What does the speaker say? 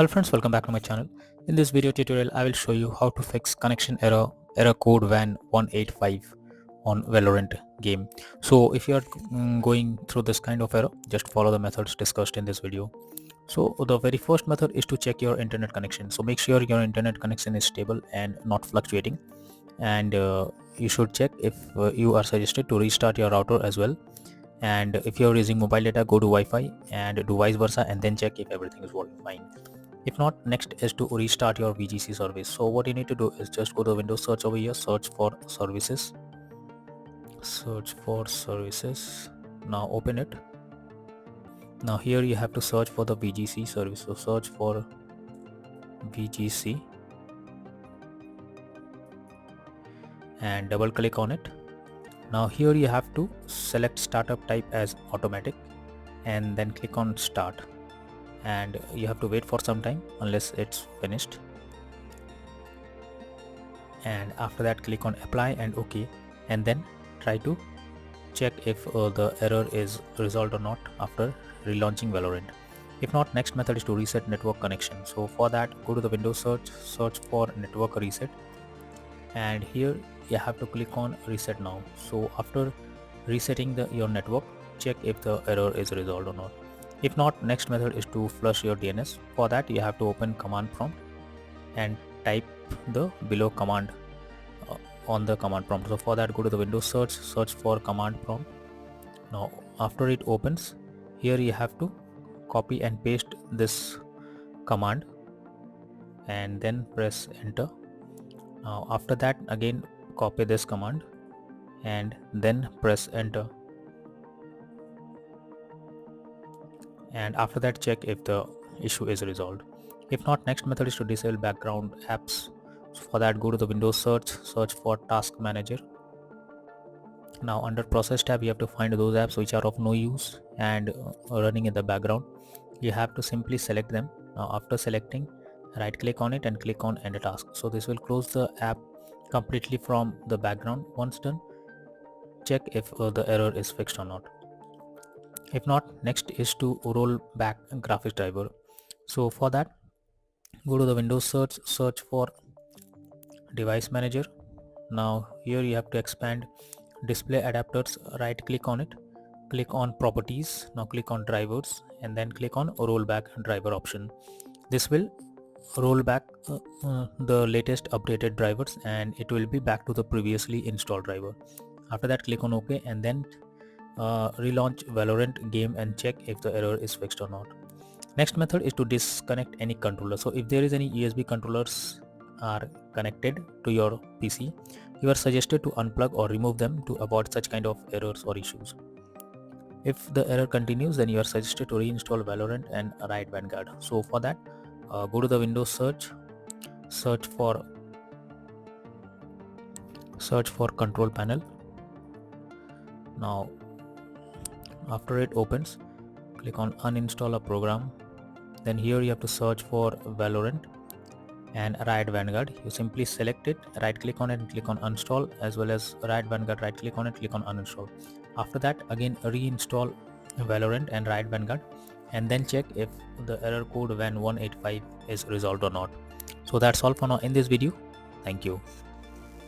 Hello friends, welcome back to my channel. In this video tutorial, I will show you how to fix connection error code WAN 185 on Valorant game. So if you are going through this kind of error, just follow the methods discussed in this video. So the very first method is to check your internet connection. So make sure your internet connection is stable and not fluctuating. And you should check if you are suggested to restart your router as well. And if you are using mobile data, go to Wi-Fi and do vice versa, and then check if everything is working fine. If not, next is to restart your VGC service. So what you need to do is just go to Windows search over here, search for services. Now open it. Now here you have to search for the VGC service. So search for VGC and double click on it. Now here you have to select startup type as automatic and then click on start, and you have to wait for some time unless it's finished, and after that click on apply and OK, and then try to check if the error is resolved or not after relaunching Valorant. If not, next method is to reset network connection. So for that, go to the Windows search for network reset, and here you have to click on reset now. So after resetting your network, check if the error is resolved or not. If not, next method is to flush your DNS. For that, you have to open command prompt and type the below command on the command prompt. So for that, go to the Windows search for command prompt. Now after it opens, here you have to copy and paste this command and then press enter. Now after that, again copy this command and then press enter, and after that check if the issue is resolved. If not, next method is to disable background apps. So for that, go to the Windows search for task manager. Now under process tab, you have to find those apps which are of no use and running in the background. You have to simply select them. Now after selecting, right click on it and click on end task. So this will close the app completely from the background. Once done, check if the error is fixed or not. If not, next is to roll back graphics driver. So for that, go to the Windows search for device manager. Now here you have to expand display adapters, right click on it, click on properties, now click on drivers and then click on rollback driver option. This will roll back the latest updated drivers and it will be back to the previously installed driver. After that, click on OK and then relaunch Valorant game and check if the error is fixed or not. Next method is to disconnect any controller. So if there is any USB controllers are connected to your PC, you are suggested to unplug or remove them to avoid such kind of errors or issues. If the error continues, then you are suggested to reinstall Valorant and Riot Vanguard. So for that, go to the Windows search for control panel. Now after it opens, click on uninstall a program. Then here you have to search for Valorant and Riot Vanguard. You simply select it, right click on it and click on uninstall, as well as Riot Vanguard, right click on it, click on uninstall. After that, again reinstall Valorant and Riot Vanguard and then check if the error code WAN 185 is resolved or not. So that's all for now in this video. Thank you.